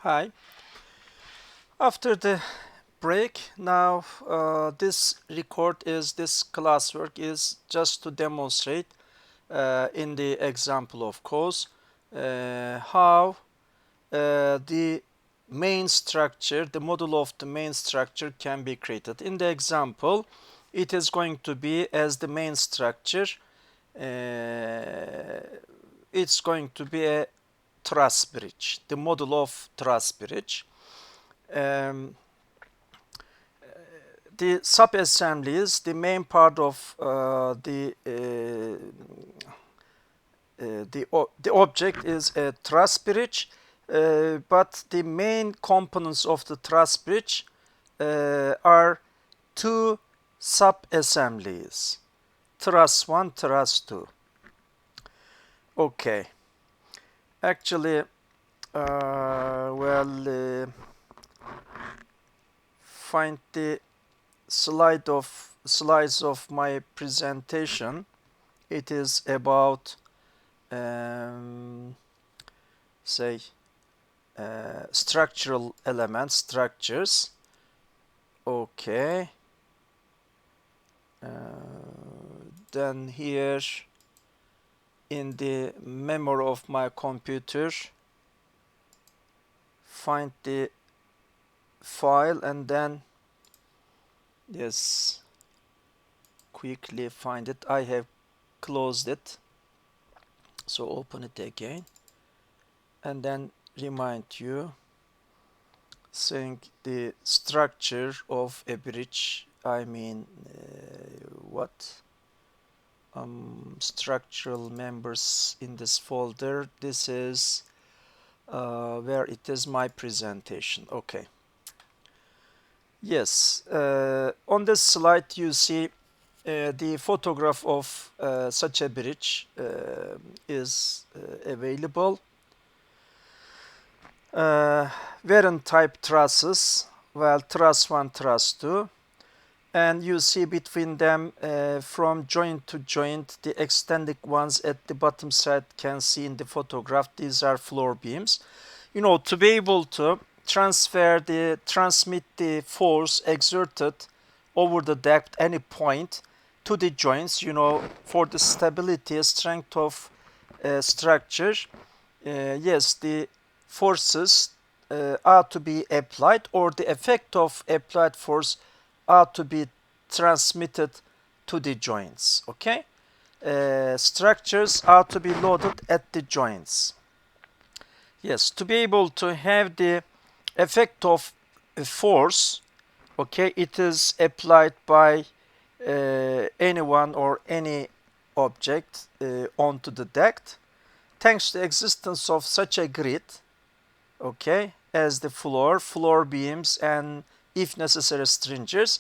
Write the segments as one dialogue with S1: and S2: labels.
S1: Hi. After the break, now this classwork is just to demonstrate in the example, of course, how the main structure, the model of the main structure can be created. In the example, it is going to be as the main structure, it's going to be a truss bridge, the model of truss bridge. Um, the sub-assemblies, the main part of the object is a truss bridge, but the main components of the truss bridge are two sub-assemblies, truss 1, truss 2. Okay. Actually, find the slides of my presentation. It is about say structural elements, structures. Okay. Then here in the memory of my computer, find the file and then yes, quickly find it. I have closed it, so open it again and then remind you saying the structure of a bridge. I mean what structural members in this folder. This is where it is my presentation. Okay. Yes, on this slide you see the photograph of such a bridge is available. Variant type trusses, well, truss 1, truss 2, and you see between them from joint to joint, the extended ones at the bottom side can see in the photograph. These are floor beams. You know, to be able to transmit the force exerted over the deck at any point to the joints, you know, for the stability, strength of structure, yes, the forces are to be applied, or the effect of applied force are to be transmitted to the joints. Okay, structures are to be loaded at the joints. Yes, to be able to have the effect of a force, okay, it is applied by anyone or any object onto the deck. Thanks to the existence of such a grid, okay, as the floor beams, and if necessary stringers,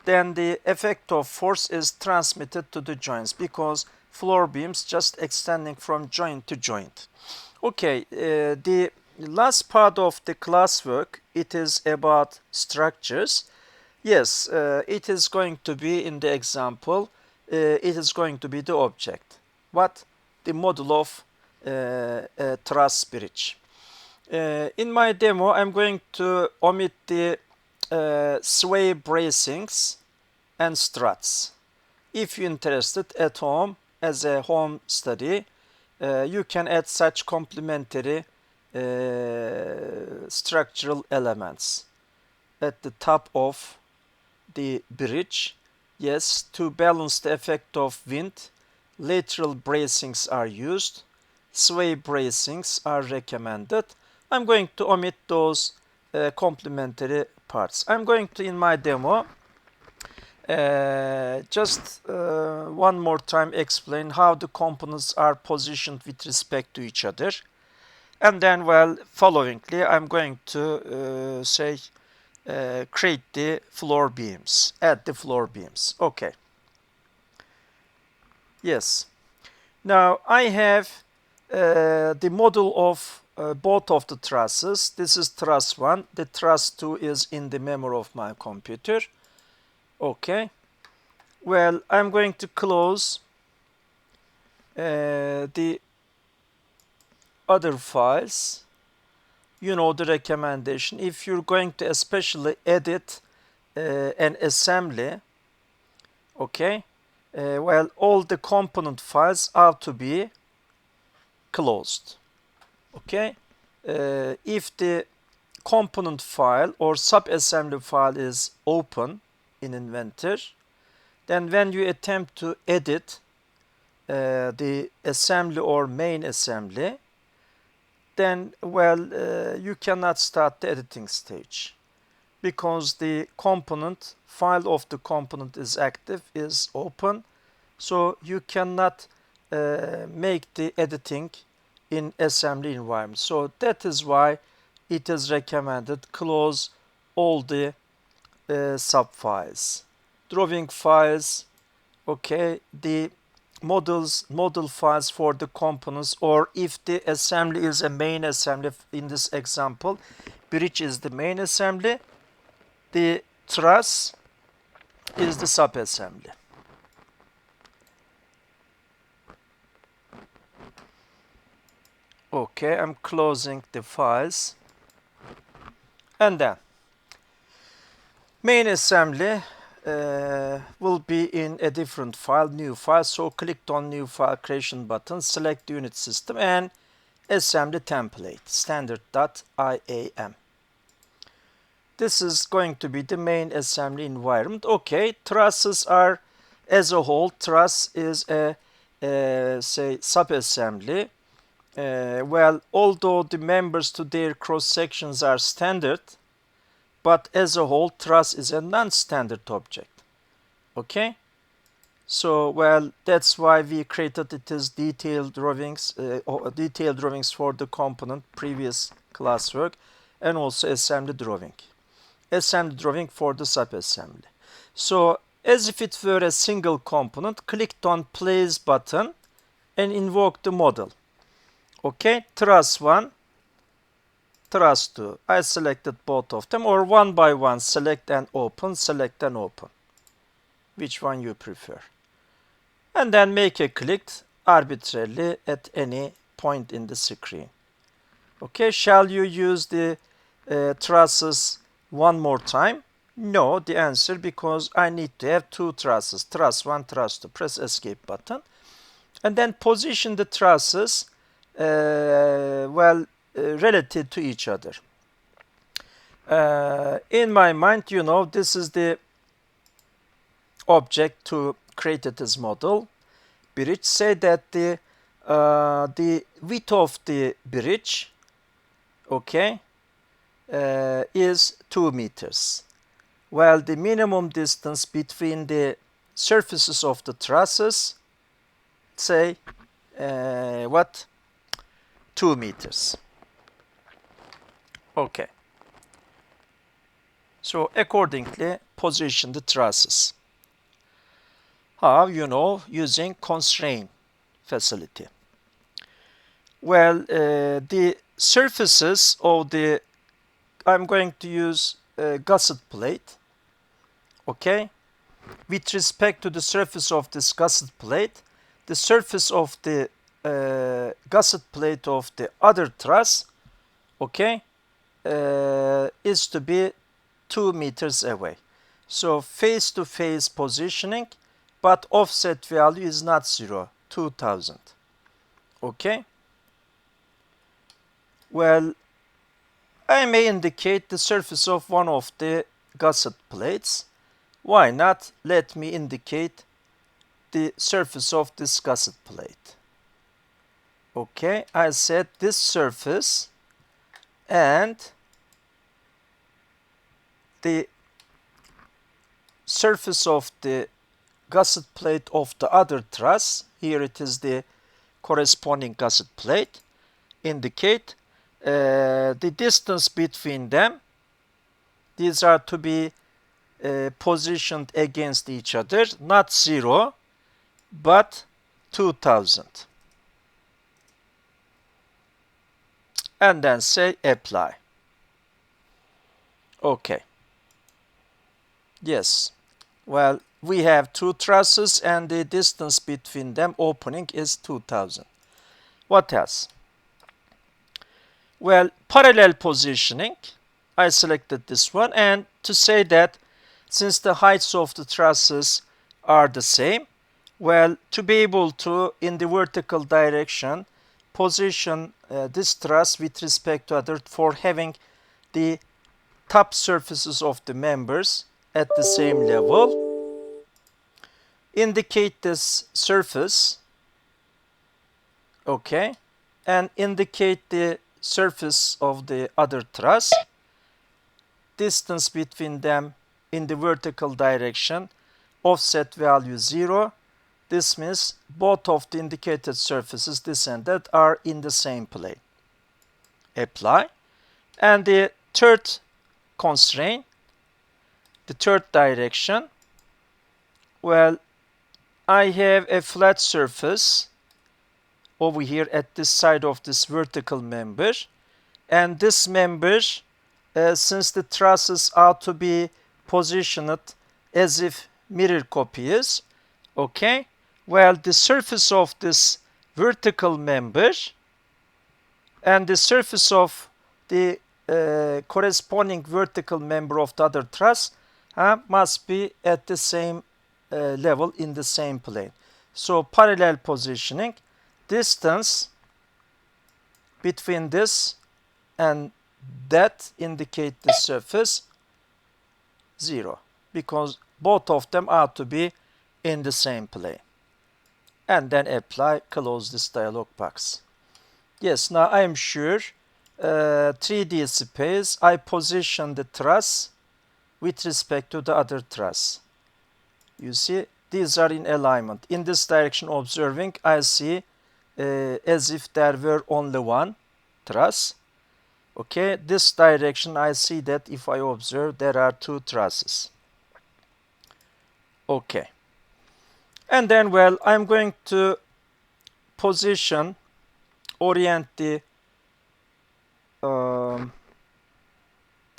S1: then the effect of force is transmitted to the joints because floor beams just extending from joint to joint. Okay, the last part of the classwork, it is about structures. Yes, it is going to be in the example, it is going to be the object. What? The model of a truss bridge. In my demo, I'm going to omit the sway bracings and struts. If you're interested at home, as a home study, you can add such complementary structural elements at the top of the bridge. Yes, to balance the effect of wind, lateral bracings are used. Sway bracings are recommended. I'm going to omit those complementary parts. I'm going to, in my demo, just one more time explain how the components are positioned with respect to each other. And then, well, followingly, I'm going to create the floor beams, add the floor beams. Okay. Yes. Now, I have the model of both of the trusses. This is truss 1. The truss 2 is in the memory of my computer. Okay. Well, I'm going to close the other files. you know the recommendation. If you're going to especially edit an assembly, okay, well, all the component files have to be closed. Okay, if the component file or subassembly file is open in Inventor, then when you attempt to edit the assembly or main assembly, then, well, you cannot start the editing stage because the component file of the component is active, is open, so you cannot make the editing in assembly environment. So that is why it is recommended close all the subfiles, drawing files, okay, the model files for the components, or if the assembly is a main assembly, in this example, bridge is the main assembly, the truss is the subassembly. Okay, I'm closing the files. And then main assembly will be in a different file, new file. So click on new file creation button, select unit system and assembly template standard.iam. This is going to be the main assembly environment. Okay, trusses are, as a whole, truss is a say subassembly. Well, although the members to their cross sections are standard, but as a whole, truss is a non-standard object. Okay, so, well, that's why we created it as detailed drawings for the component, previous classwork, and also assembly drawing for the subassembly. So as if it were a single component, clicked on place button and invoke the model. Okay, truss 1, truss 2. I selected both of them, or one by one, select and open, which one you prefer. And then make a click arbitrarily at any point in the screen. Okay, shall you use the trusses one more time? No, the answer, because I need to have two trusses, truss 1, truss 2. Press escape button. And then position the trusses relative to each other. In my mind, you know, this is the object to create this model. Bridge, say that the width of the bridge, okay, is 2 meters. Well, the minimum distance between the surfaces of the trusses, say, 2 meters. Okay. So accordingly, position the trusses. How? You know, using constraint facility. Well, the surfaces of the, I'm going to use a gusset plate. Okay. With respect to the surface of this gusset plate, the surface of the gusset plate of the other truss, okay, is to be 2 meters away. So face-to-face positioning, but offset value is not 0, 2000. Okay. Well, I may indicate the surface of one of the gusset plates. Why not? Let me indicate the surface of this gusset plate. Okay, I said this surface and the surface of the gusset plate of the other truss, here it is the corresponding gusset plate, indicate the distance between them. These are to be positioned against each other, not 0, but 2000. And then say apply. Okay. Yes. Well, we have two trusses and the distance between them opening is 2000. What else? Well, parallel positioning, I selected this one, and to say that since the heights of the trusses are the same, well, to be able to, in the vertical direction, position this truss with respect to other for having the top surfaces of the members at the same level, indicate this surface, okay, and indicate the surface of the other truss, distance between them in the vertical direction, offset value 0. This means both of the indicated surfaces, this and that, are in the same plane. Apply. And the third constraint, the third direction, well, I have a flat surface over here at this side of this vertical member, and this member, since the trusses are to be positioned as if mirror copies, okay, well, the surface of this vertical member and the surface of the corresponding vertical member of the other truss must be at the same level in the same plane. So parallel positioning, distance between this and that indicate the surface 0, because both of them are to be in the same plane. And then apply, close this dialog box. Yes, now I am sure 3D space, I position the truss with respect to the other truss. You see, these are in alignment. In this direction observing, I see as if there were only one truss. Okay, this direction I see that if I observe there are two trusses. Okay. And then, well, I'm going to position, orient the,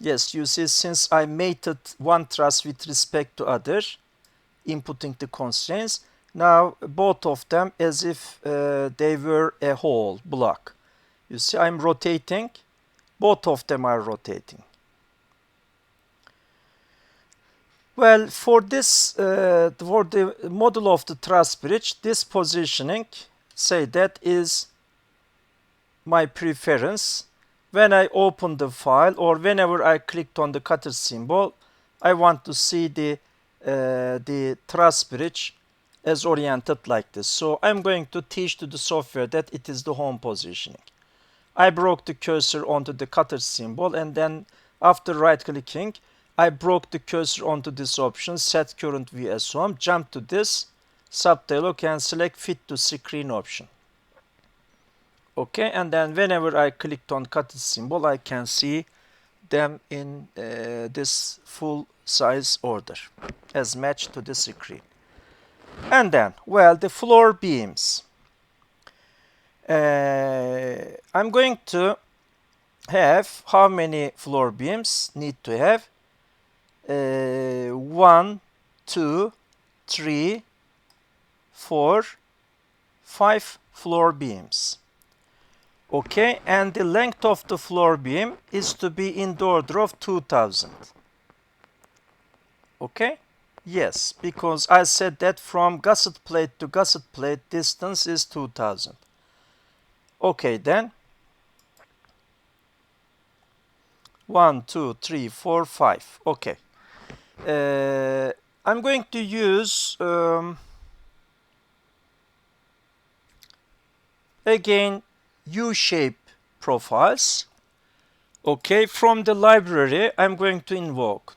S1: yes, you see, since I mated one truss with respect to other, inputting the constraints, now both of them as if they were a whole block. You see, I'm rotating, both of them are rotating. Well, for this, for the model of the truss bridge, this positioning, say that is my preference. When I open the file or whenever I clicked on the cutter symbol, I want to see the truss bridge as oriented like this. So I'm going to teach to the software that it is the home positioning. I broke the cursor onto the cutter symbol, and then after right clicking, I broke the cursor onto this option, set current view as home, jump to this subdialog and select fit to screen option. Okay, and then whenever I clicked on cutter symbol, I can see them in this full size order as matched to the screen. And then, well, the floor beams. I'm going to have how many floor beams need to have? 1, 2, 3, 4, 5 floor beams. Okay, and the length of the floor beam is to be in the order of 2000. Okay? Yes, because I said that from gusset plate to gusset plate distance is 2000. Okay, then 1, 2, 3, 4, 5. Okay. I'm going to use again U-shape profiles. Okay, from the library I'm going to invoke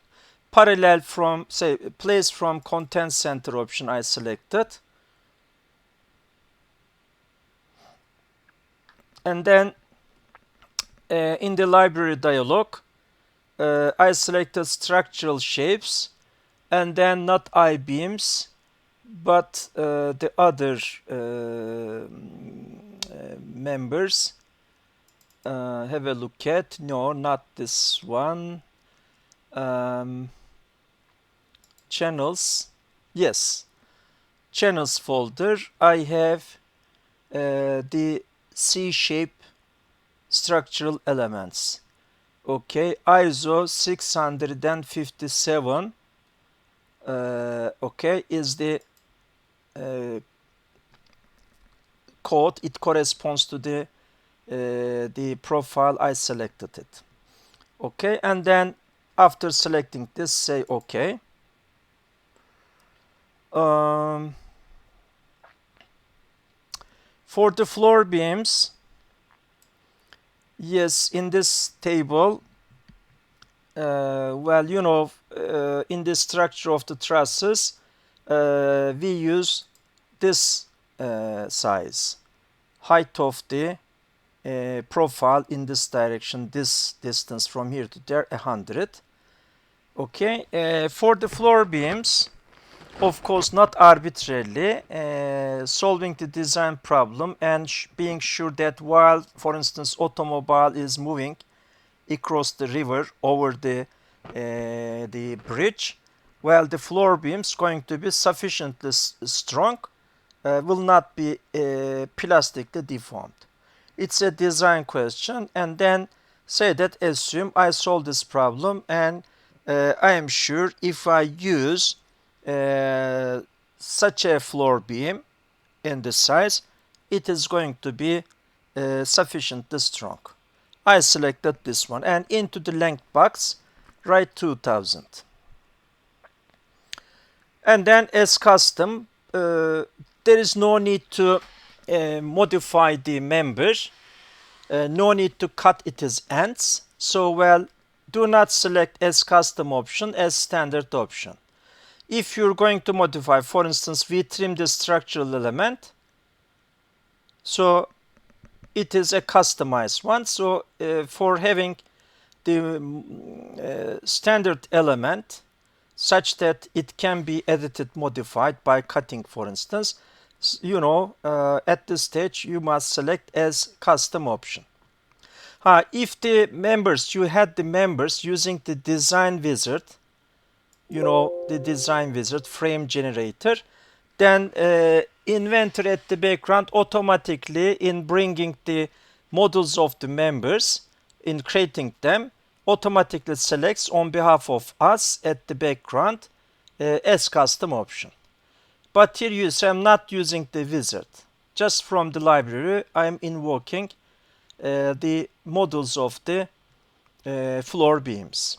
S1: parallel from, say, place from content center option I selected, and then in the library dialog I selected structural shapes, and then not I-beams but the other members. Have a look at, no, not this one. Channels, yes, channels folder, I have the C shape structural elements. Okay, ISO 657 okay, is the code. It corresponds to the profile I selected it. Okay, and then after selecting this, say okay. For the floor beams, yes, in this table, well, you know, in the structure of the trusses, we use this size, height of the profile in this direction, this distance from here to there, 100. Okay, for the floor beams, of course, not arbitrarily, solving the design problem and being sure that while, for instance, automobile is moving across the river over the bridge, well, the floor beams going to be sufficiently strong, will not be plastically deformed. It's a design question, and then say that assume I solve this problem, and I am sure if I use such a floor beam in this size, it is going to be sufficiently strong. I selected this one, and into the length box write 2000. And then as custom, there is no need to modify the member, no need to cut its ends. So, well, do not select as custom option as standard option. If you're going to modify, for instance, we trim the structural element, so it is a customized one. So for having the standard element such that it can be edited, modified by cutting, for instance, you know, at this stage you must select as custom option. If the members, you had the members using the design wizard, you know, the design wizard frame generator, then Inventor at the background automatically in bringing the models of the members, in creating them, automatically selects on behalf of us at the background as custom option. But here you see I'm not using the wizard. Just from the library I'm invoking the models of the floor beams.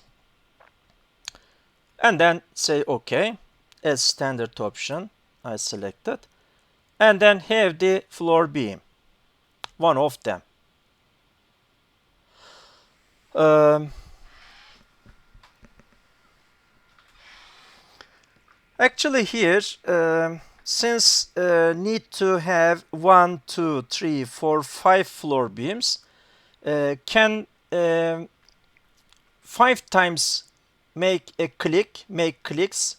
S1: And then say OK as standard option I selected, and then have the floor beam, one of them. Actually here, since need to have 1, 2, 3, 4, 5 floor beams, can 5 times make clicks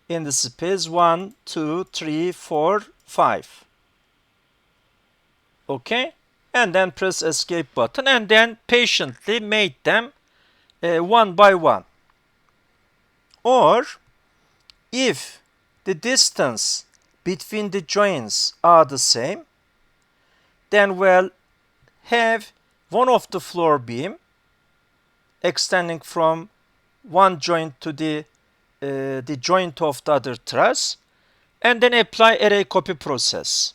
S1: in the space 1, 2, 3, 4, 5. Okay, and then press escape button, and then patiently make them one by one. Or if the distance between the joints are the same, then well, have one of the floor beam extending from one joint to the joint of the other truss, and then apply array copy process.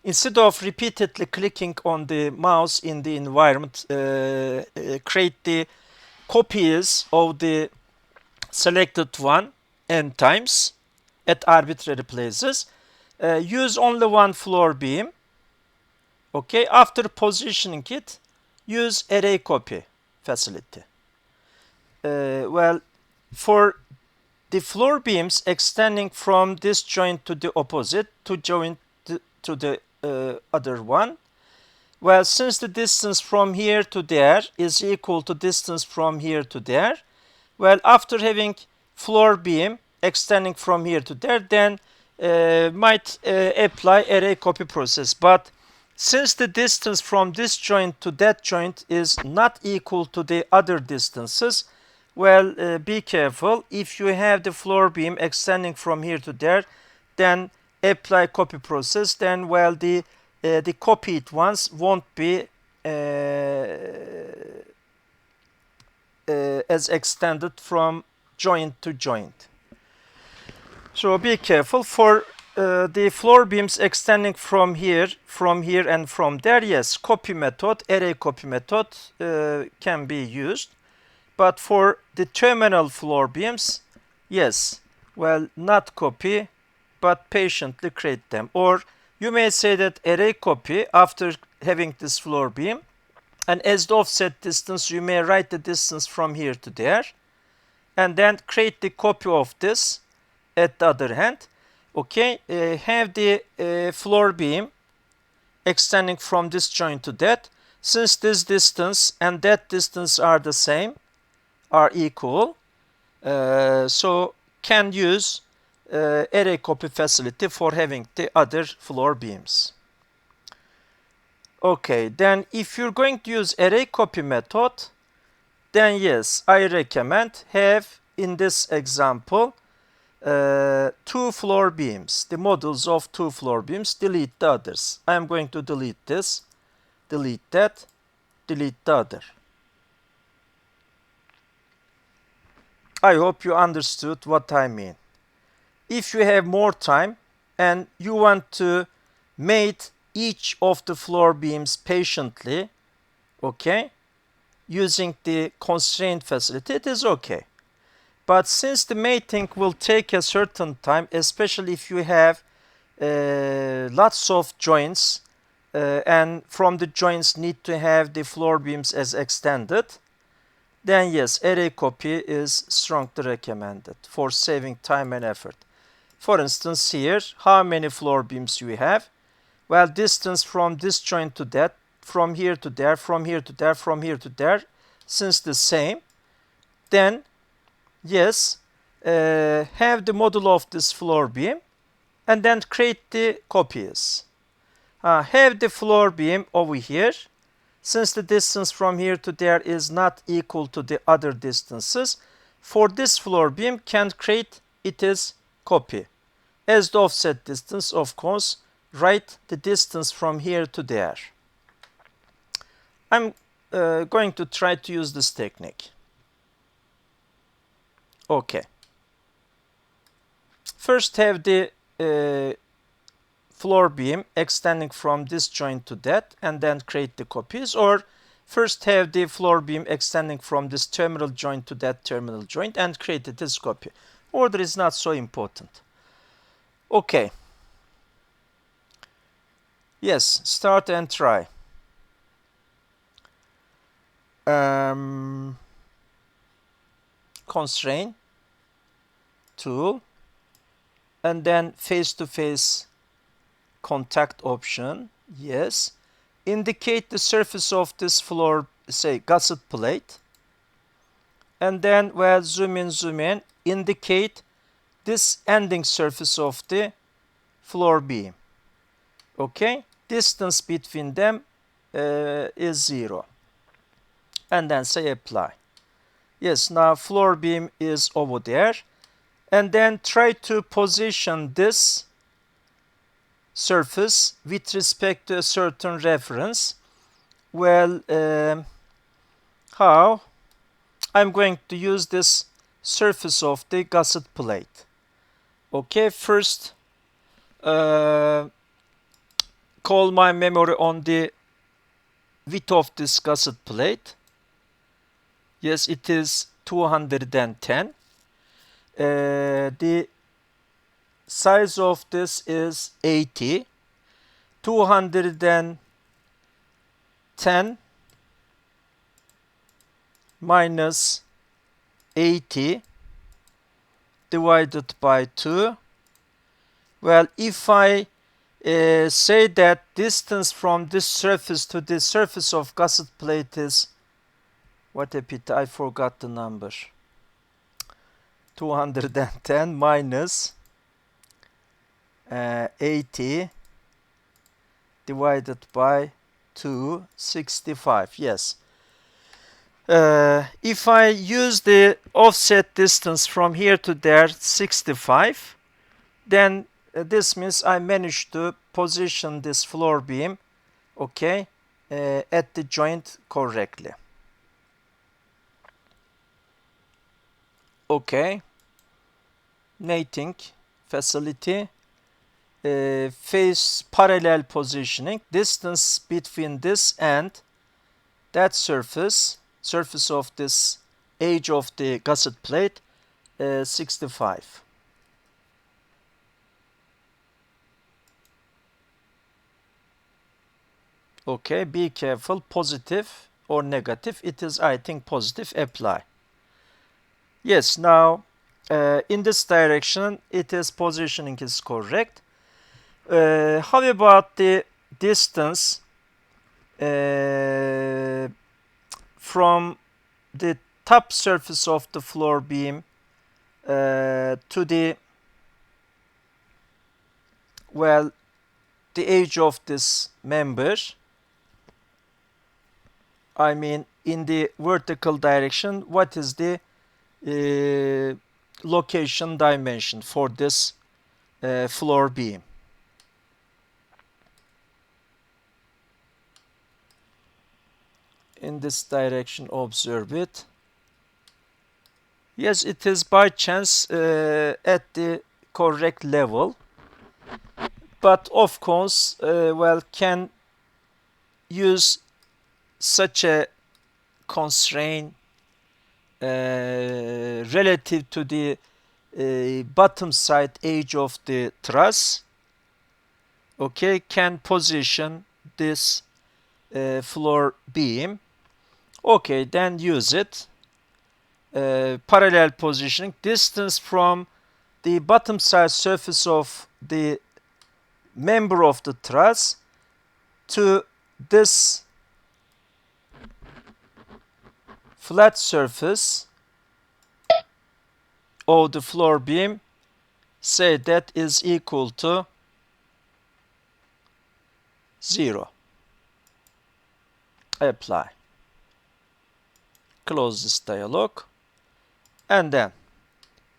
S1: Instead of repeatedly clicking on the mouse in the environment, create the copies of the selected one n times at arbitrary places. Use only one floor beam. Okay, after positioning it, use array copy facility. Well, for the floor beams extending from this joint to the opposite to joint to the other one, well, since the distance from here to there is equal to distance from here to there, well, after having floor beam extending from here to there, then might apply array copy process. But since the distance from this joint to that joint is not equal to the other distances, well, be careful. If you have the floor beam extending from here to there, then apply copy process. Then, well, the copied ones won't be as extended from joint to joint. So be careful for the floor beams extending from here, and from there. Yes, copy method, array copy method can be used. But for the terminal floor beams, yes, well, not copy, but patiently create them. Or you may say that array copy after having this floor beam, and as the offset distance, you may write the distance from here to there, and then create the copy of this at the other hand. Okay, have the floor beam extending from this joint to that. Since this distance and that distance are the same, are equal, so can use array copy facility for having the other floor beams. Okay, then if you're going to use array copy method, then yes, I recommend have in this example 2 floor beams, the models of 2 floor beams, delete the others. I am going to delete this, delete that, delete the other. I hope you understood what I mean. If you have more time and you want to mate each of the floor beams patiently, okay, using the constraint facility, it is okay. But since the mating will take a certain time, especially if you have lots of joints and from the joints need to have the floor beams as extended, then yes, array copy is strongly recommended for saving time and effort. For instance, here, how many floor beams you have? Well, distance from this joint to that, from here to there, from here to there, from here to there, since the same, then yes, have the model of this floor beam and then create the copies. Have the floor beam over here. Since the distance from here to there is not equal to the other distances, for this floor beam can create it as copy. As the offset distance, of course, write the distance from here to there. I'm going to try to use this technique. Okay. First have the floor beam extending from this joint to that and then create the copies, or first have the floor beam extending from this terminal joint to that terminal joint and create this copy. Order is not so important. Okay. Yes, start and try. Constraint, tool, and then face-to-face contact option. Yes. Indicate the surface of this floor, say, gusset plate. And then, well, zoom in, indicate this ending surface of the floor beam. Okay. Distance between them is 0. And then say apply. Yes, now floor beam is over there. And then try to position this surface with respect to a certain reference. Well, how? I'm going to use this surface of the gusset plate. Okay, first call my memory on the width of this gusset plate. Yes, it is 210. The size of this is 80. 210 minus 80 divided by 2. Well, if I say that distance from this surface to the surface of gusset plate is, what a pity, I forgot the number. 210 minus 80 divided by 2, 65. Yes. If I use the offset distance from here to there, 65, then this means I managed to position this floor beam, okay, at the joint correctly. Okay. Mating facility. Face parallel positioning. Distance between this and that surface of this edge of the gusset plate, 65. Okay, be careful, positive or negative. It is, I think, positive. Apply. Yes, now in this direction, it is positioning is correct. How about the distance from the top surface of the floor beam to the, well, the edge of this member? I mean, in the vertical direction, what is the location dimension for this floor beam? In this direction, observe it. Yes, it is by chance at the correct level. But of course, well, can use such a constraint relative to the bottom side edge of the truss. Okay, can position this floor beam. Okay, then use it. Parallel positioning. Distance from the bottom side surface of the member of the truss to this flat surface of the floor beam, say that is equal to 0. Apply. Close this dialog. And then,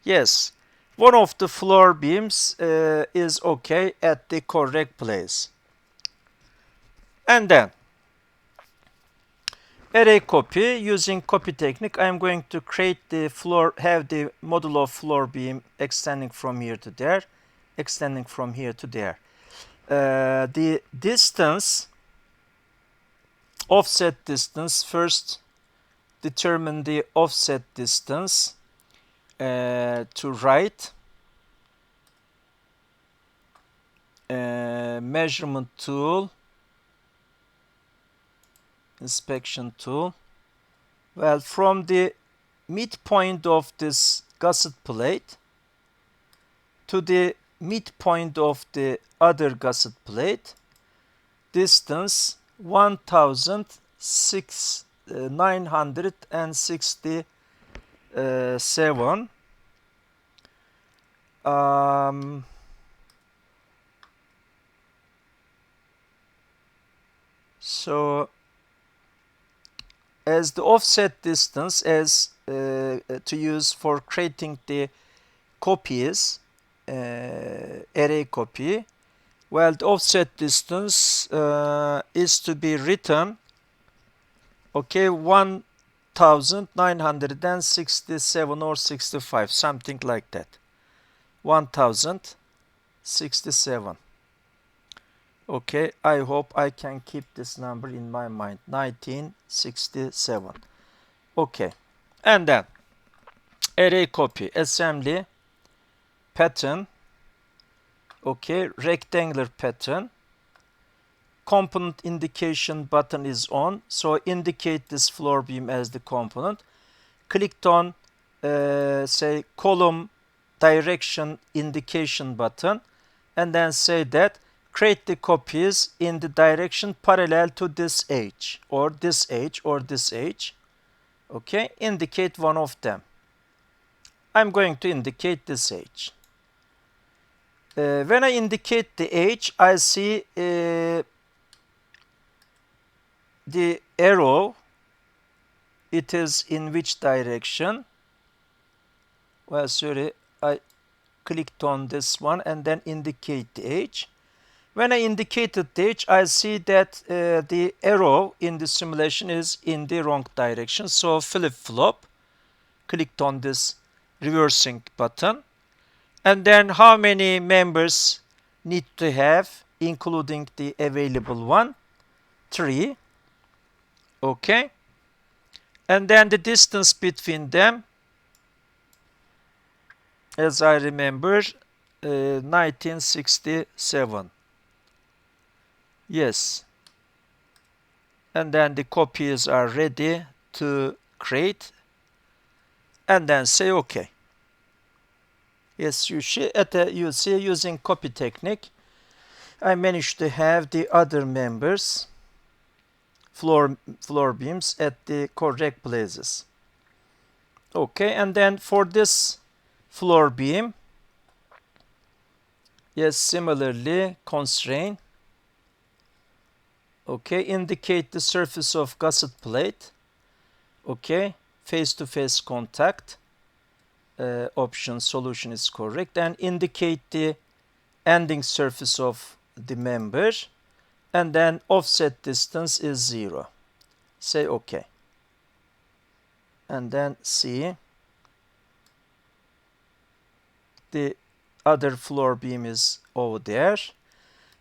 S1: yes, one of the floor beams is okay at the correct place. And then, array copy. Using copy technique, I am going to create the floor, have the modulo floor beam extending from here to there, extending from here to there. The distance, offset distance, first determine the offset distance to right. Measurement tool, inspection tool. Well, from the midpoint of this gusset plate to the midpoint of the other gusset plate, distance 1967. So as the offset distance as to use for creating the copies, array copy, well, the offset distance is to be written, okay, 1967 or 65, something like that. 1067. Okay, I hope I can keep this number in my mind. 1967. Okay, and then array copy, assembly, pattern, okay, rectangular pattern. Component indication button is on, so indicate this floor beam as the component. Clicked on, say, column direction indication button, and then say that create the copies in the direction parallel to this edge, or this edge, or this edge. Okay, indicate one of them. I'm going to indicate this edge. When I indicate the edge, I see the arrow. It is in which direction? Well, sorry, I clicked on this one and then indicate the edge. When I indicated the edge, I see that the arrow in the simulation is in the wrong direction. So flip-flop, clicked on this reversing button. And then how many members need to have, including the available one? 3. Okay. And then the distance between them, as I remember, 1967. Yes. And then the copies are ready to create. And then say OK. Yes, you see using copy technique, I managed to have the other members, floor beams at the correct places. Okay, and then for this floor beam, yes, similarly constrain. Okay, indicate the surface of gusset plate. Okay, face-to-face contact. Option solution is correct. And indicate the ending surface of the member. And then offset distance is 0. Say OK. And then see the other floor beam is over there.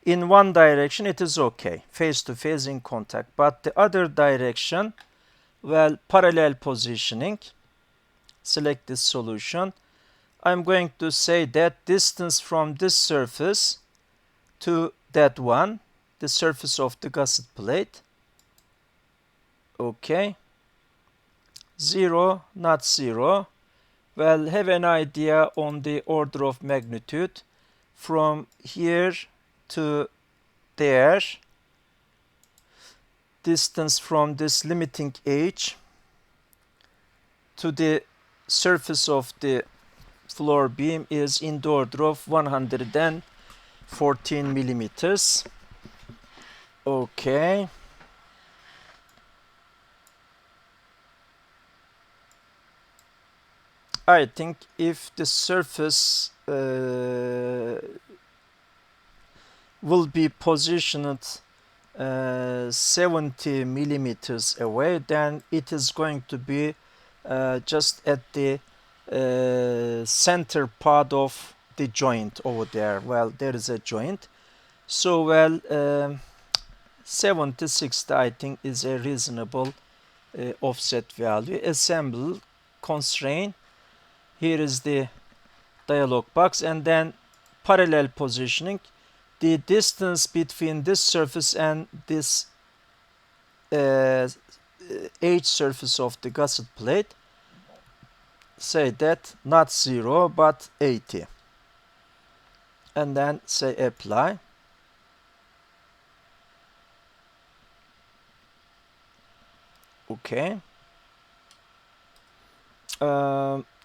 S1: In one direction it is okay, face to face in contact, but the other direction, well, parallel positioning, select this solution. I'm going to say that distance from this surface to that one, the surface of the gusset plate, okay, 0, not 0. Well, have an idea on the order of magnitude from here to there, distance from this limiting edge to the surface of the floor beam is in the order of 114 millimeters. Okay. I think if the surface will be positioned 70 millimeters away, then it is going to be just at the center part of the joint over there. Well, there is a joint. So, well, 70, 60 I think is a reasonable offset value. Assemble, constrain. Here is the dialog box, and then parallel positioning. The distance between this surface and this edge surface of the gusset plate, say that not 0 but 80. And then say apply. Okay.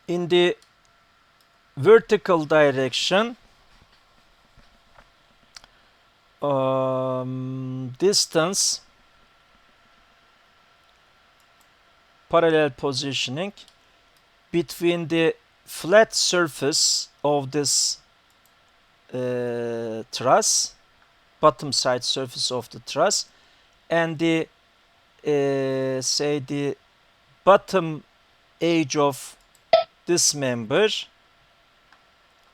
S1: In the vertical direction, distance, parallel positioning between the flat surface of this truss, bottom side surface of the truss, and the say the bottom edge of this member,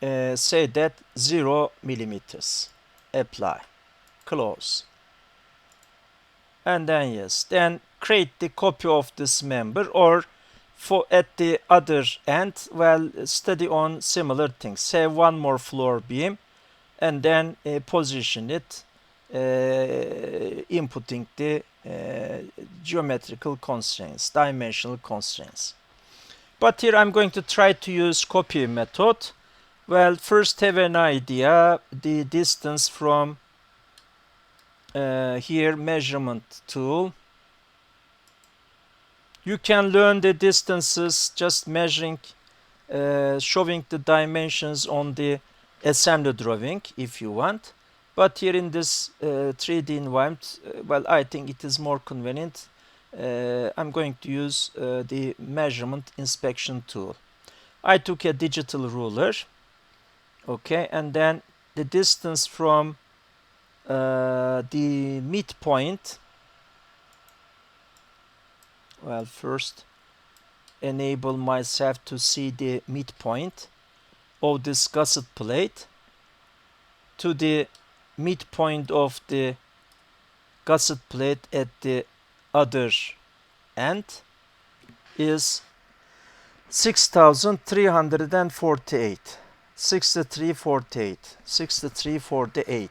S1: say that 0 millimeters. Apply, close, and then yes, then create the copy of this member, or for at the other end, well, study on similar things. Say one more floor beam, and then position it, inputting the geometrical constraints, dimensional constraints. But here I'm going to try to use copy method. Well, first have an idea, the distance from here, measurement tool. You can learn the distances just measuring, showing the dimensions on the assembly drawing if you want. But here in this 3D environment, well, I think it is more convenient. I'm going to use the measurement inspection tool. I took a digital ruler. Okay, and then the distance from the midpoint. Well, first enable myself to see the midpoint of this gusset plate to the midpoint of the gusset plate at the other end is 6348. 6348. 6348.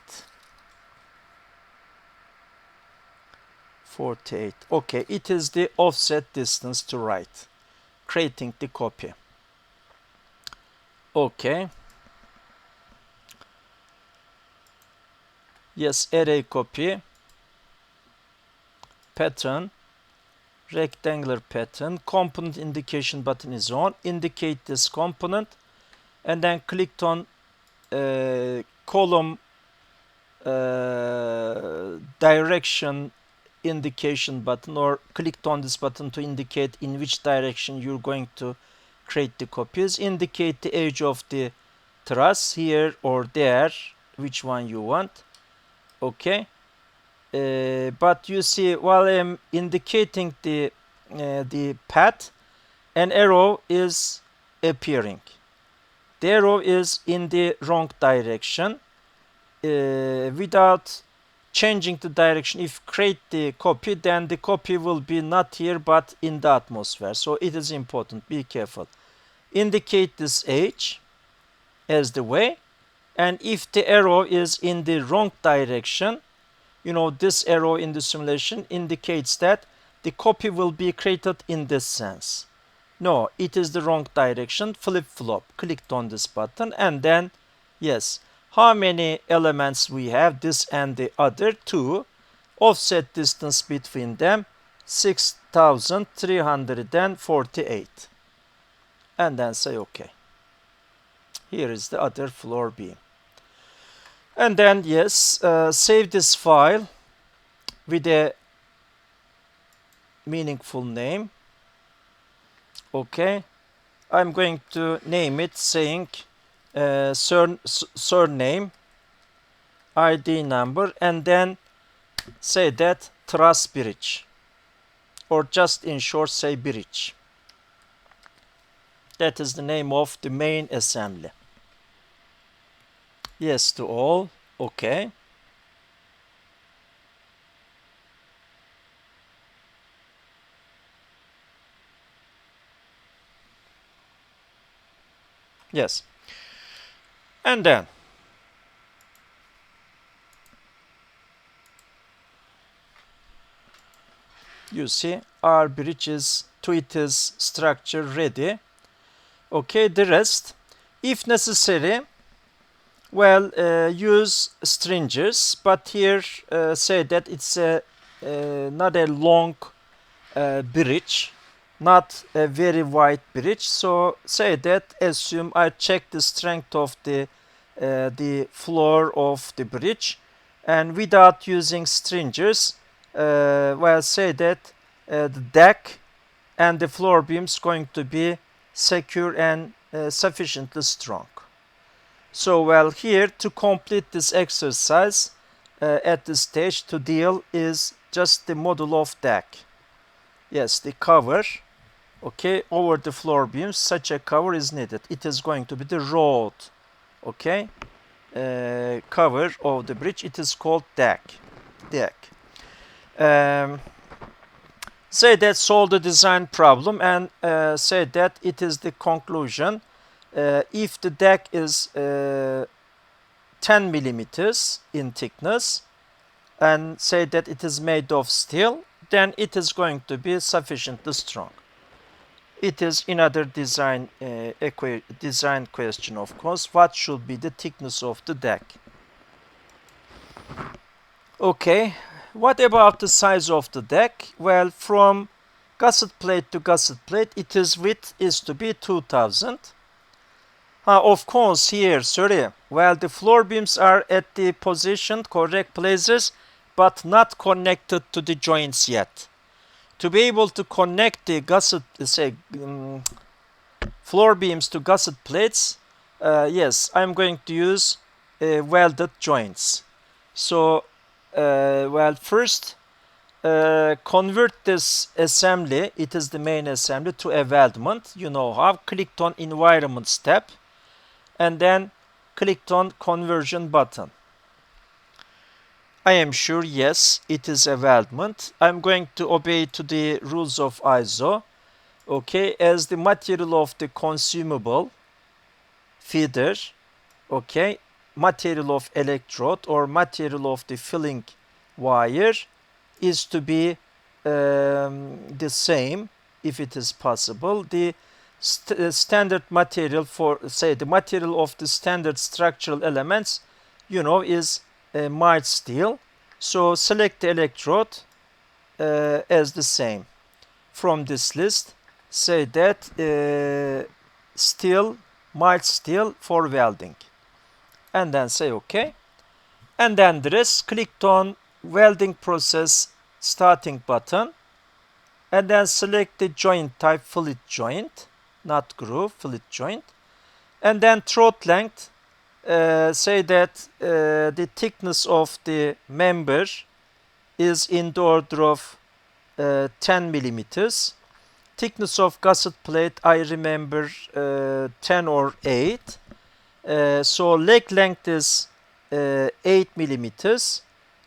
S1: 48. Okay, it is the offset distance to write. Creating the copy. Okay. Yes, array copy. Pattern. Rectangular pattern. Component indication button is on. Indicate this component. And then clicked on column direction indication button, or clicked on this button to indicate in which direction you're going to create the copies. Indicate the edge of the truss here or there, which one you want. Okay. But you see, while I'm indicating the path, an arrow is appearing. The arrow is in the wrong direction. Without changing the direction, if create the copy, then the copy will be not here but in the atmosphere. So it is important, be careful. Indicate this edge as the way, and if the arrow is in the wrong direction, you know, this arrow in the simulation indicates that the copy will be created in this sense. No, it is the wrong direction. Flip-flop. Clicked on this button, and then yes, how many elements we have, this and the other two. Offset distance between them 6348, and then say OK. Here is the other floor beam. And then yes, save this file with a meaningful name. Okay, I'm going to name it saying surname, ID number, and then say that Truss bridge, or just in short say bridge. That is the name of the main assembly. Yes to all. Okay. Yes. And then you see our bridge is to its structure ready. Okay, the rest, if necessary, well, use stringers, but here say that it's not a long bridge, not a very wide bridge. So say that, assume I check the strength of the floor of the bridge, and without using stringers, well, say that the deck and the floor beams going to be secure and sufficiently strong. So well, here to complete this exercise at this stage to deal is just the model of deck. Yes, the cover, okay, over the floor beams, such a cover is needed. It is going to be the road, okay, cover of the bridge. It is called deck. Say that solve the design problem, and say that it is the conclusion. If the deck is 10 millimeters in thickness, and say that it is made of steel, then it is going to be sufficiently strong. It is another design question, of course. What should be the thickness of the deck? Okay, what about the size of the deck? Well, from gusset plate to gusset plate, its width is to be 2000. Of course, here, sorry, well, the floor beams are at the positioned correct places, but not connected to the joints yet. To be able to connect the gusset, floor beams to gusset plates, yes, I'm going to use welded joints. So well, first convert this assembly, it is the main assembly, to a weldment. You know how. Clicked on environment step and then clicked on conversion button. I am sure, yes, it is a weldment. I'm going to obey to the rules of ISO. Okay, as the material of the consumable feeder, okay, material of electrode or material of the filling wire is to be the same if it is possible. The standard material for, say, the material of the standard structural elements, you know, is mild steel. So select the electrode as the same. From this list, say that steel, mild steel for welding. And then say OK. And then the rest, clicked on welding process starting button. And then select the joint type, fillet joint, not groove, fillet joint. And then throat length, say that the thickness of the member is in the order of 10 millimeters. Thickness of gusset plate, I remember 10 or 8. So leg length is 8 millimeters.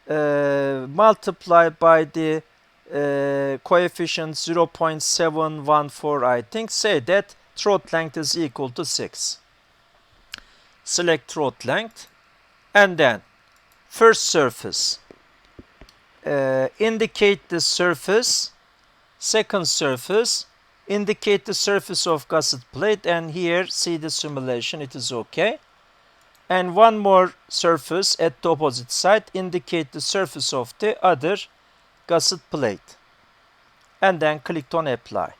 S1: Multiply by the coefficient 0.714, I think. Say that throat length is equal to 6. Select throat length. And then first surface. Indicate the surface. Second surface, indicate the surface of gusset plate, and here see the simulation, it is okay. And one more surface at the opposite side, indicate the surface of the other gusset plate. And then clicked on apply.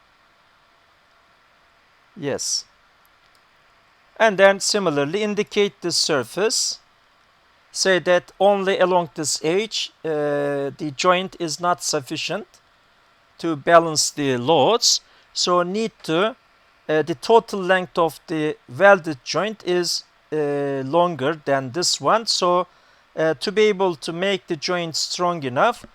S1: Yes. And then similarly indicate the surface. Say that only along this edge the joint is not sufficient to balance the loads, so need to the total length of the welded joint is longer than this one. So to be able to make the joint strong enough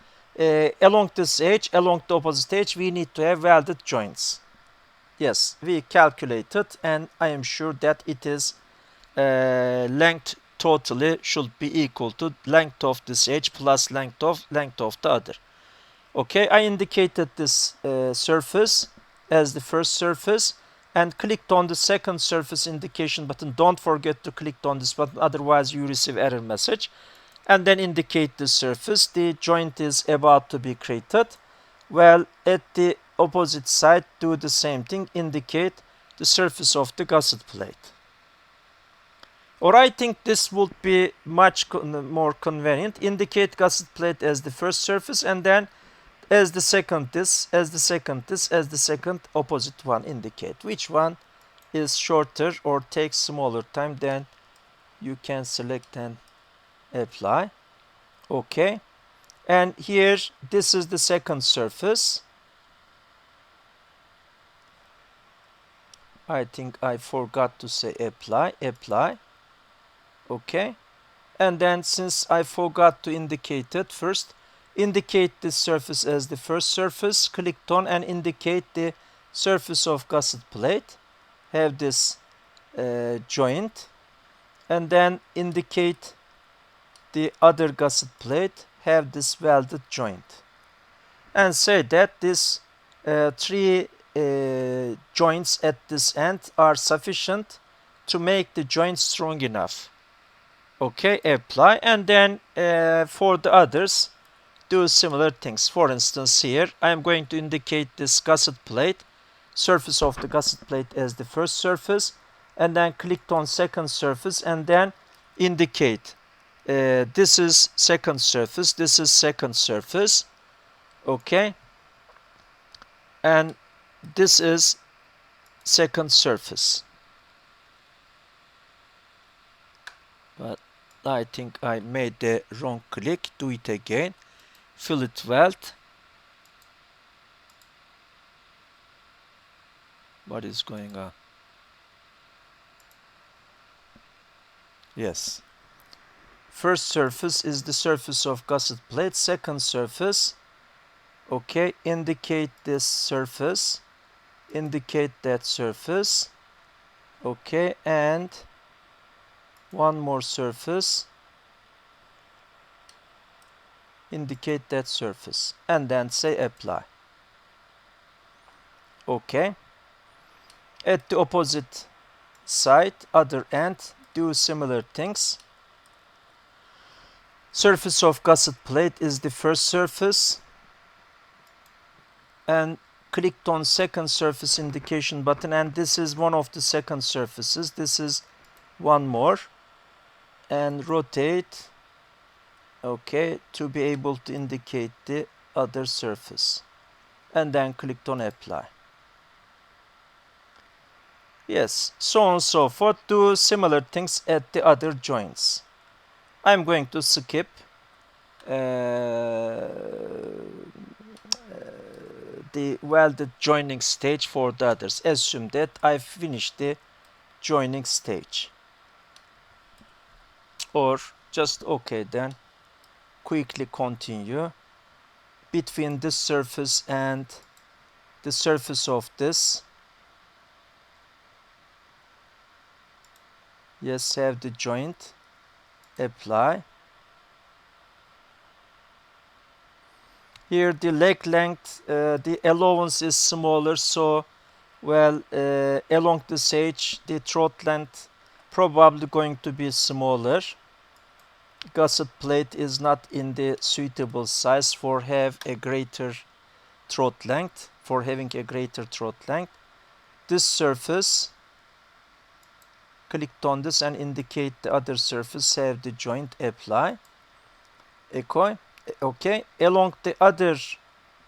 S1: along this edge, along the opposite edge, we need to have welded joints. Yes, we calculated, and I am sure that it is length totally should be equal to length of this edge plus length of the other. Okay, I indicated this surface as the first surface and clicked on the second surface indication button. Don't forget to click on this button, otherwise you receive error message. And then indicate the surface. The joint is about to be created. Well, at the opposite side, do the same thing. Indicate the surface of the gusset plate. Or I think this would be much more convenient. Indicate gusset plate as the first surface, and then as the second this, as the second this, as the second opposite one indicate. Which one is shorter or takes smaller time, then you can select and apply. Okay. And here, this is the second surface. I think I forgot to say apply. Apply. Okay. And then since I forgot to indicate it first, indicate this surface as the first surface, clicked on, and indicate the surface of gusset plate. Have this joint, and then indicate the other gusset plate, have this welded joint, and say that this three joints at this end are sufficient to make the joint strong enough. Okay, apply, and then for the others do similar things. For instance, here I am going to indicate this gusset plate, surface of the gusset plate as the first surface, and then clicked on second surface, and then indicate this is second surface, this is second surface. Okay, and this is second surface. But I think I made the wrong click. Do it again. Fillet weld. What is going on? Yes. First surface is the surface of gusset plate. Second surface, okay, indicate this surface, indicate that surface, okay, and one more surface, indicate that surface, and then say apply. Okay. At the opposite side, other end, do similar things. Surface of gusset plate is the first surface, and clicked on second surface indication button, and this is one of the second surfaces. This is one more, and rotate, okay, to be able to indicate the other surface, and then clicked on apply. Yes, so on and so forth. Do similar things at the other joints. I'm going to skip the welded joining stage for the others. Assume that I finished the joining stage. Or just okay, then quickly continue. Between this surface and the surface of this, yes, have the joint, apply. Here the leg length, the allowance is smaller, so well, along this edge the throat length probably going to be smaller. Gusset plate is not in the suitable size for have a greater throat length, for having a greater throat length. This surface, clicked on this and indicate the other surface, have the joint, apply. Okay, along the other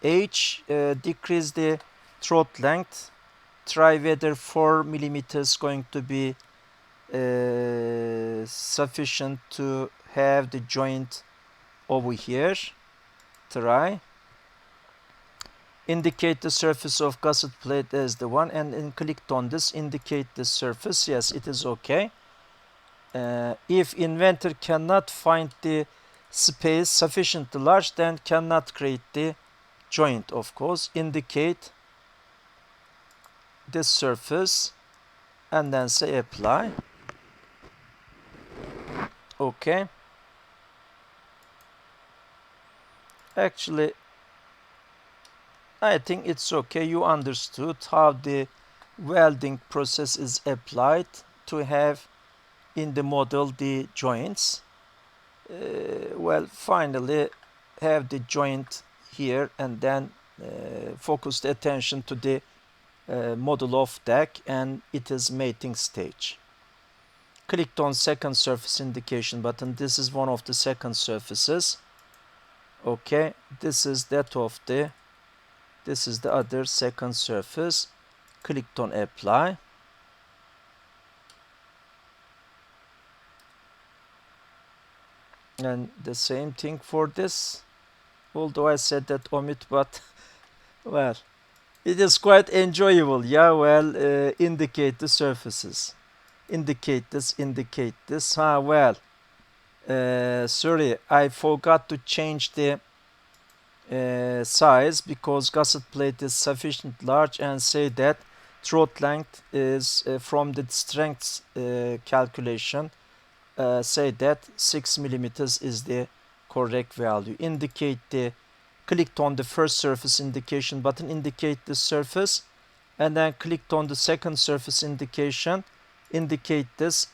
S1: edge, decrease the throat length. Try whether 4 millimeters going to be sufficient to have the joint over here. Try. Indicate the surface of gusset plate as the one, and then clicked on this, indicate the surface. Yes, it is okay. If Inventor cannot find the space sufficiently large, then cannot create the joint, of course. Indicate this surface and then say apply. Okay. Actually, I think it's okay. You understood how the welding process is applied to have in the model the joints. Well, finally have the joint here, and then focus the attention to the model of deck, and it is mating stage. Clicked on second surface indication button. This is one of the second surfaces. Okay, this is that of the, this is the other second surface. Clicked on apply. And the same thing for this, although I said that omit, but well, it is quite enjoyable. Yeah, well, indicate the surfaces, indicate this, indicate this. Well, sorry, I forgot to change the size because gusset plate is sufficiently large, and say that throat length is from the strength calculation, say that 6 millimeters is the correct value. Indicate the, clicked on the first surface indication button, indicate the surface, and then clicked on the second surface indication, indicate this,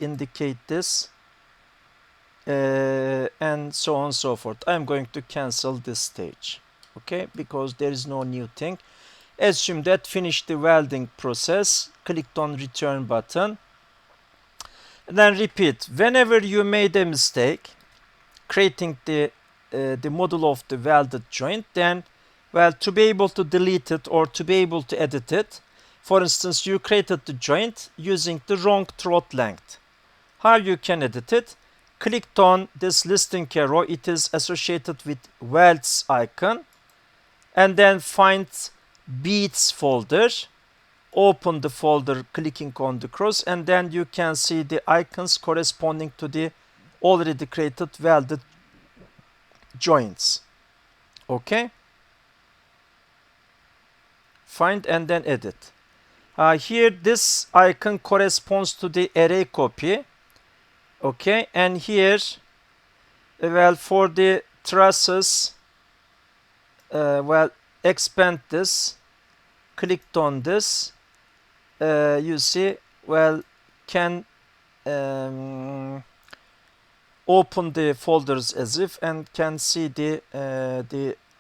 S1: and so on and so forth. I'm going to cancel this stage, okay, because there is no new thing. Assume that finished the welding process, clicked on return button, and then repeat. Whenever you made a mistake creating the model of the welded joint, then, well, to be able to delete it or to be able to edit it, for instance, you created the joint using the wrong throat length. How you can edit it? Clicked on this listing arrow, it is associated with welds icon, and then find beads folder, open the folder clicking on the cross, and then you can see the icons corresponding to the already created welded joints. Okay, find and then edit. Here this icon corresponds to the array copy. Okay, and here, well, for the trusses, well, expand this, clicked on this, you see, well, can open the folders as if and can see the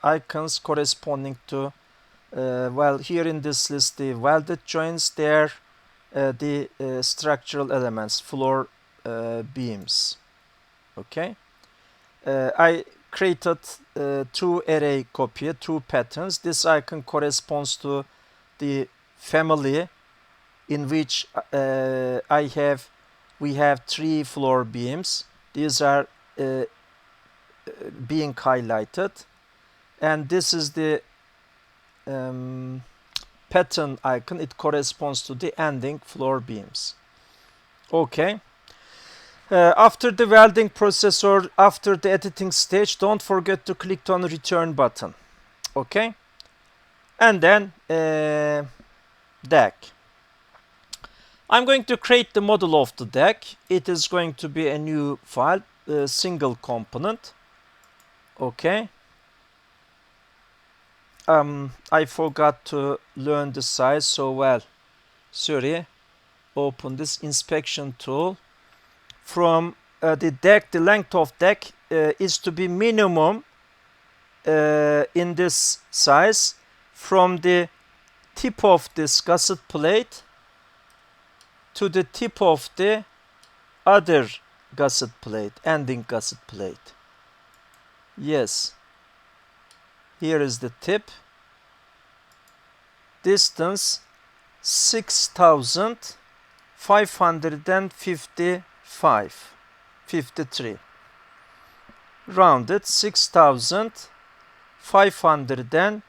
S1: icons corresponding to, well, here in this list, the welded joints there, the structural elements, floor beams. Okay, I created two array copy, two patterns. This icon corresponds to the family in which we have three floor beams. These are being highlighted, and this is the pattern icon. It corresponds to the ending floor beams. Okay. After the welding process or after the editing stage, don't forget to click on return button. Okay, and then deck. I'm going to create the model of the deck. It is going to be a new file, a single component. Okay. I forgot to learn the size, so well, sorry. Open this inspection tool. From the deck, the length of deck is to be minimum in this size from the tip of this gusset plate to the tip of the other gusset plate, ending gusset plate. Yes, here is the tip. Distance 6,553. Rounded 6,500.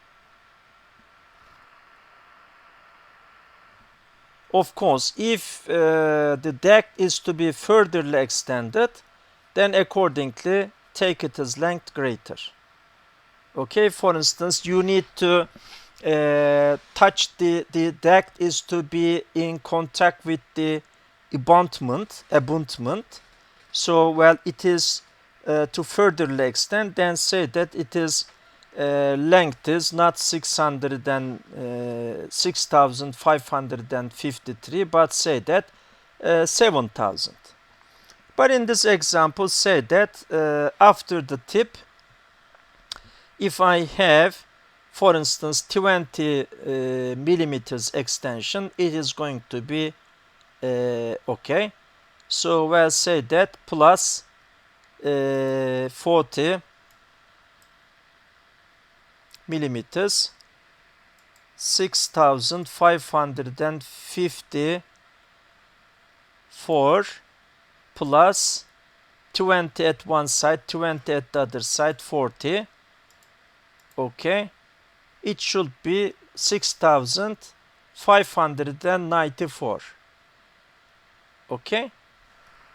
S1: Of course, if the deck is to be furtherly extended, then accordingly take it as length greater. Okay, for instance, you need to touch the deck is to be in contact with the abutment. So, well, it is to furtherly extend, then say that it is length is not 6,553, but say that 7,000. But in this example, say that after the tip, if I have, for instance, 20 millimeters extension, it is going to be okay. So we'll say that plus 40 millimeters, 6,554 plus 20 at one side, 20 at the other side, 40. Okay, it should be 6,594. Okay,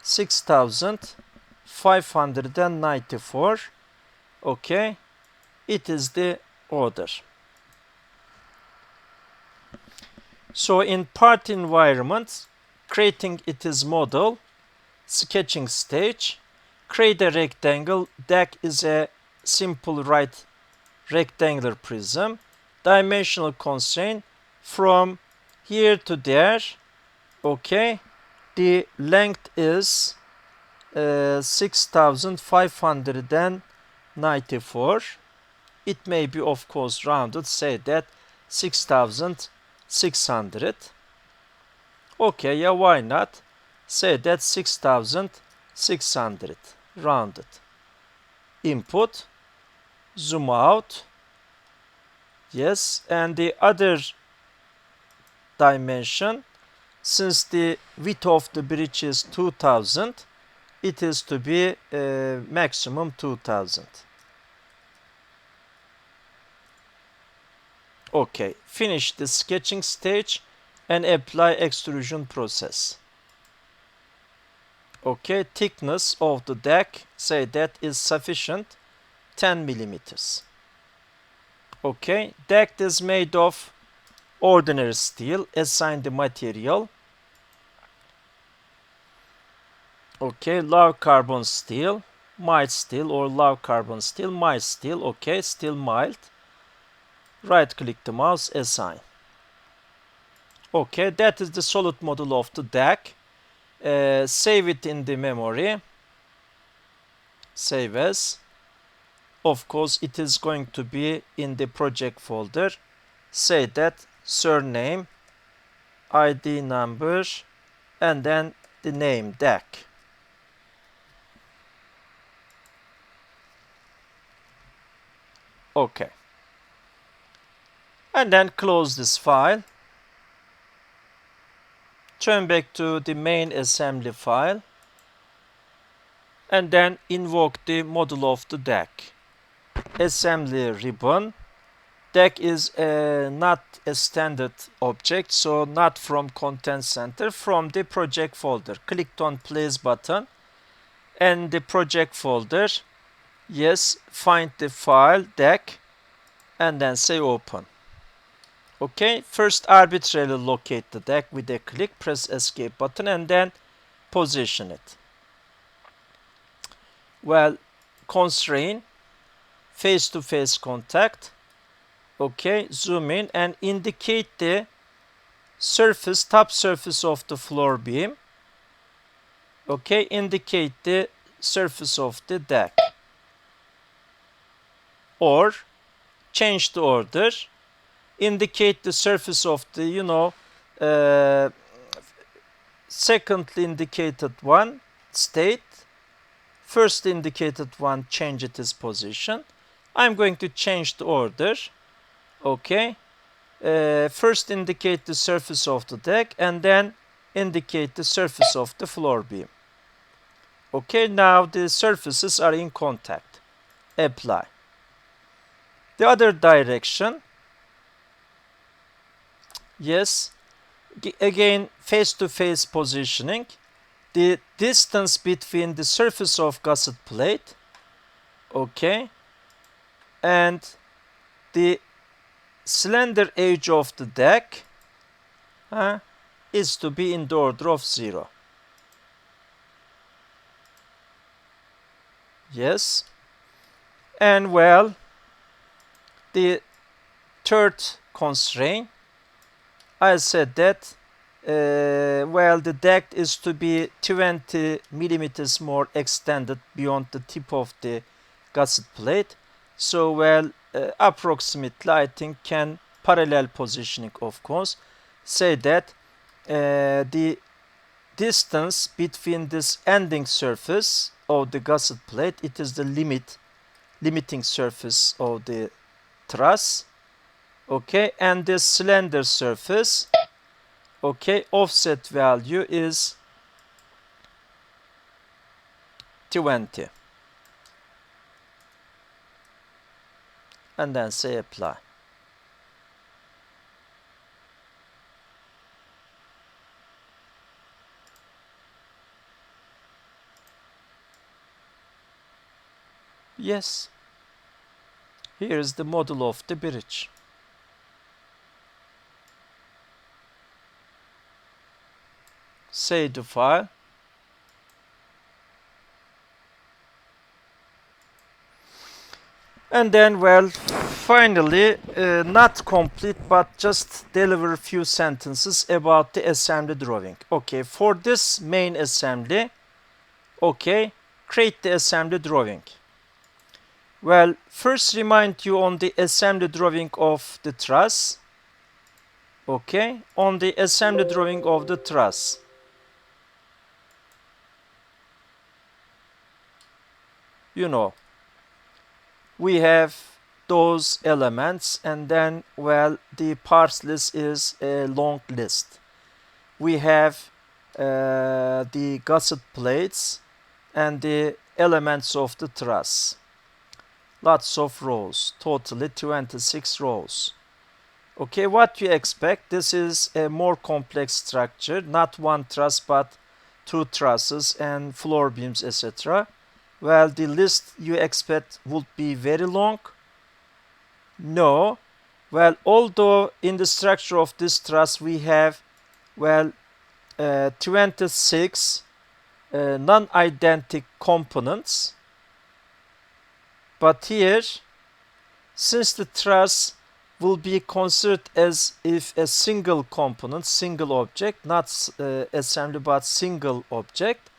S1: 6,594. Okay, it is the order. So in part environment, creating it is model, sketching stage, create a rectangle. Deck is a simple right rectangular prism. Dimensional constraint from here to there. Okay, the length is 6,594. It may be, of course, rounded, say that 6,600. Okay, yeah, why not? Say that 6,600, rounded. Input, zoom out. Yes, and the other dimension, since the width of the bridge is 2,000, it is to be maximum 2,000. Okay, finish the sketching stage and apply extrusion process. Okay, thickness of the deck, say that is sufficient, 10 millimeters. Okay, deck is made of ordinary steel, assign the material. Okay, low carbon steel, mild steel or low carbon steel, mild steel, okay, still mild. Right click the mouse, assign. Okay, that is the solid model of the deck. Save it in the memory. Save as. Of course, it is going to be in the project folder. Say that surname, ID number, and then the name deck. Okay. And then close this file. Turn back to the main assembly file. And then invoke the model of the deck. Assembly ribbon. Deck is not a standard object, so not from content center, from the project folder. Click on place button and the project folder. Yes, find the file deck and then say open. Okay, first arbitrarily locate the deck with a click, press escape button and then position it. Well, constraint, face-to-face contact. Okay, zoom in and indicate the surface, top surface of the floor beam. Okay, indicate the surface of the deck. Or change the order. Indicate the surface of the, secondly indicated one, state. First indicated one, change its position. I'm going to change the order. Okay. First indicate the surface of the deck and then indicate the surface of the floor beam. Okay, now the surfaces are in contact. Apply. The other direction. Yes. Again, face-to-face positioning. The distance between the surface of gusset plate, okay, and the slender edge of the deck is to be in the order of 0. Yes. And well, the third constraint, I said that well, the deck is to be 20 millimeters more extended beyond the tip of the gusset plate. So, well, approximately, I think, can parallel positioning, of course, say that the distance between this ending surface of the gusset plate, it is the limiting surface of the truss, okay, and this slender surface, okay, offset value is 20. And then say apply. Yes. Here is the model of the bridge. Save the file. And then, well, finally, not complete, but just deliver a few sentences about the assembly drawing. Okay, for this main assembly, okay, create the assembly drawing. Well, first remind you on the assembly drawing of the truss. Okay, on the assembly drawing of the truss. We have those elements and then, well, the parts list is a long list. We have the gusset plates and the elements of the truss. Lots of rows, totally 26 rows. Okay, what you expect, this is a more complex structure, not one truss but two trusses and floor beams, etc. Well, the list you expect would be very long. No. Well, although in the structure of this truss we have, well, 26 non-identical components, but here, since the truss will be considered as if a single component, single object, not assembly but single object,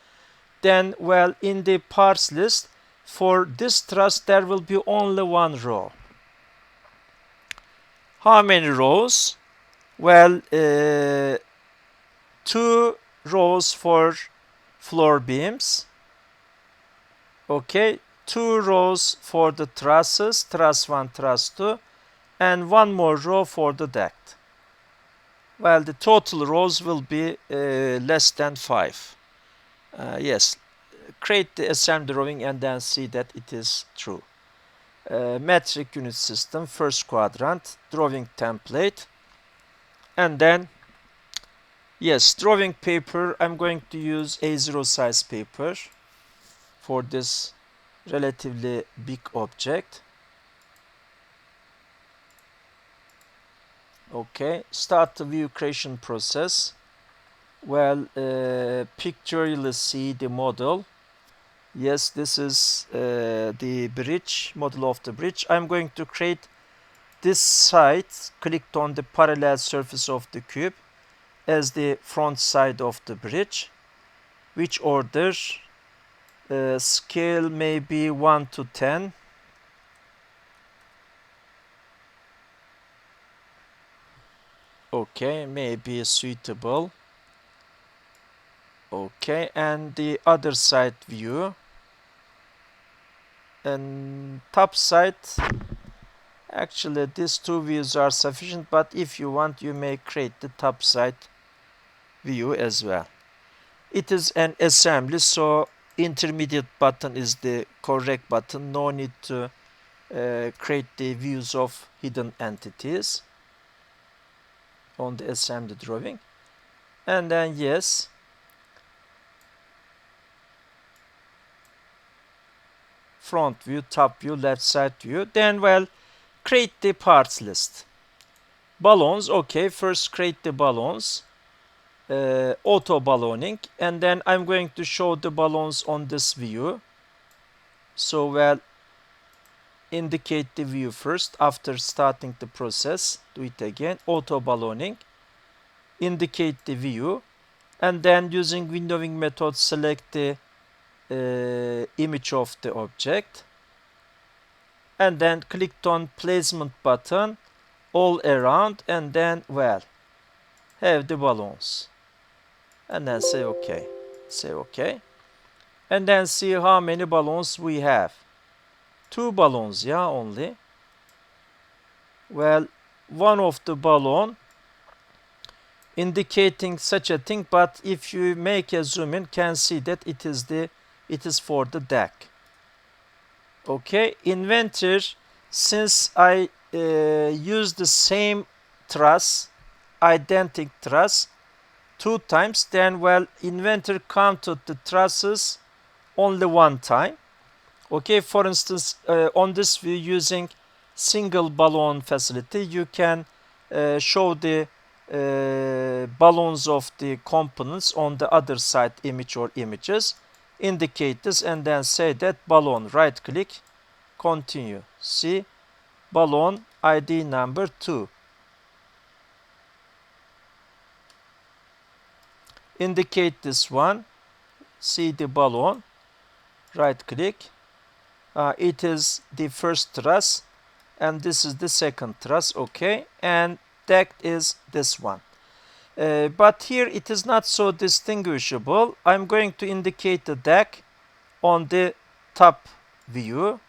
S1: then, well, in the parts list for this truss there will be only one row. How many rows? Well, 2 rows for floor beams. Okay, 2 rows for the trusses, truss 1, truss 2, and 1 more row for the deck. Well, the total rows will be less than 5. Yes, create the assembly drawing and then see that it is true. Metric unit system, first quadrant, drawing template, and then, yes, drawing paper, I'm going to use A0 size paper for this relatively big object. Okay, start the view creation process. Well, pictorially see the model. Yes, this is the bridge, model of the bridge. I'm going to create this side, clicked on the parallel surface of the cube as the front side of the bridge. Which order? Scale may be 1 to 10. Okay, maybe suitable. Okay, and the other side view. And top side, actually these two views are sufficient, but if you want you may create the top side view as well. It is an assembly, so intermediate button is the correct button. No need to create the views of hidden entities on the assembly drawing. And then, yes, front view, top view, left side view. Then, well, create the parts list. Balloons, okay, first create the balloons. Auto ballooning, and then I'm going to show the balloons on this view. So, well, indicate the view first after starting the process. Do it again, auto ballooning. Indicate the view, and then using windowing method select the image of the object, and then clicked on placement button all around, and then, well, have the balloons, and then say okay. Say okay, and then see how many balloons we have. 2 balloons, yeah, only. Well, one of the balloon indicating such a thing, but if you make a zoom in, can see that it is for the deck. Okay, Inventor, since I use the same truss, identical truss 2 times, then, well, Inventor counted the trusses only 1 time. Okay, for instance, on this view using single balloon facility, you can show the balloons of the components on the other side image or images. Indicate this and then say that balloon, right click, continue. See, balloon ID number 2. Indicate this one, see the balloon, right click. It is the first truss and this is the second truss, okay, and deck is this one. But here it is not so distinguishable. I'm going to indicate the deck on the top view.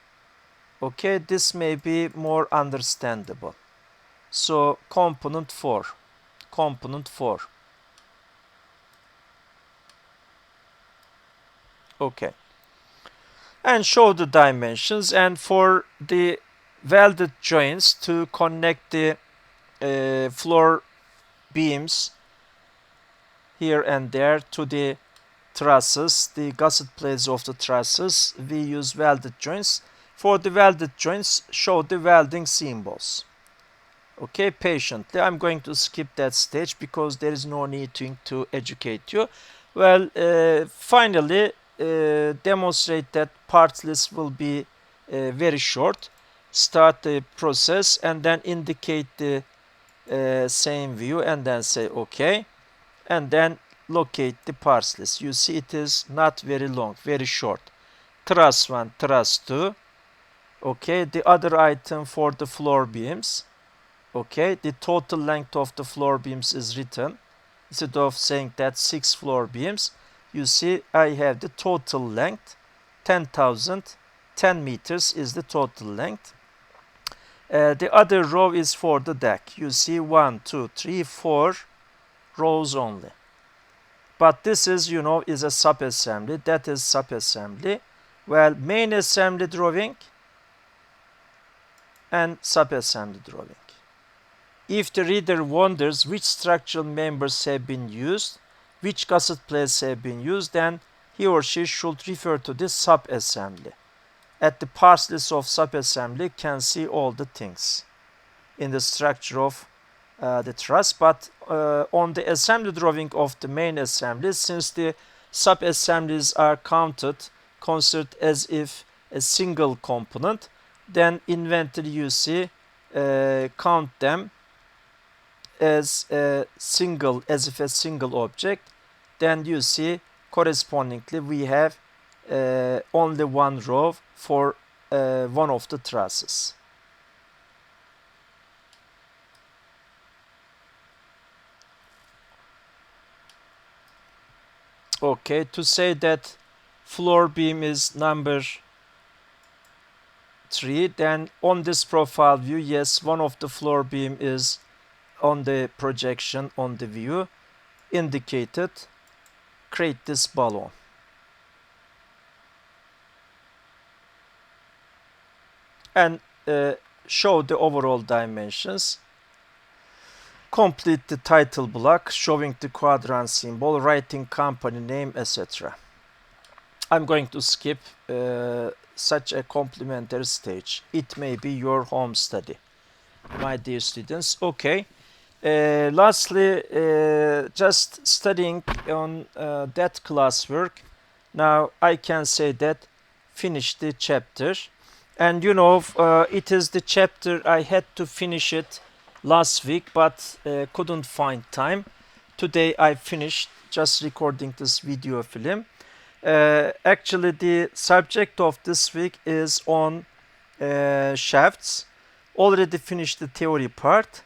S1: Okay, this may be more understandable. So component 4, component 4. Okay, and show the dimensions, and for the welded joints to connect the floor beams here and there to the trusses, the gusset plates of the trusses, we use welded joints. For the welded joints, show the welding symbols. Okay, patiently. I'm going to skip that stage because there is no need to educate you. Well, finally, demonstrate that part list will be very short. Start the process and then indicate the same view and then say OK. And then locate the parts list. You see it is not very long, very short. Truss 1, truss 2. Okay, the other item for the floor beams. Okay, the total length of the floor beams is written. Instead of saying that 6 floor beams, you see I have the total length. 10 meters is the total length. The other row is for the deck. You see 1, 2, 3, 4 rows only. But this is, is a sub-assembly. That is sub-assembly. Well, main assembly drawing and sub-assembly drawing. If the reader wonders which structural members have been used, which gusset plates have been used, then he or she should refer to this sub-assembly. At the parts list of sub-assembly can see all the things in the structure of the truss, but on the assembly drawing of the main assembly, since the sub-assemblies are considered as if a single component, then Inventor you see count them as if a single object. Then you see correspondingly we have only one row for one of the trusses. Okay, to say that floor beam is number 3, then on this profile view, yes, one of the floor beam is on the projection on the view indicated. Create this balloon. And show the overall dimensions. Complete the title block showing the quadrant symbol, writing company name, etc. I'm going to skip such a complementary stage. It may be your home study, my dear students. Okay. Lastly, just studying on that classwork. Now I can say that finish the chapter. And it is the chapter I had to finish it last week, but couldn't find time. Today I finished just recording this video film. Actually, the subject of this week is on shafts. Already finished the theory part.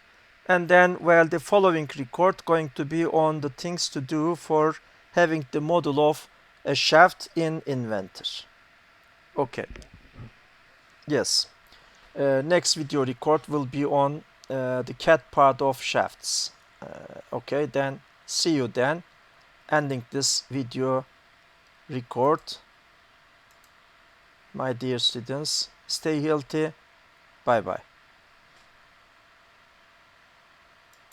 S1: And then, well, the following record going to be on the things to do for having the model of a shaft in Inventor. Okay. Yes. Next video record will be on the CAD part of shafts. Okay, then see you then. Ending this video record. My dear students, stay healthy. Bye bye.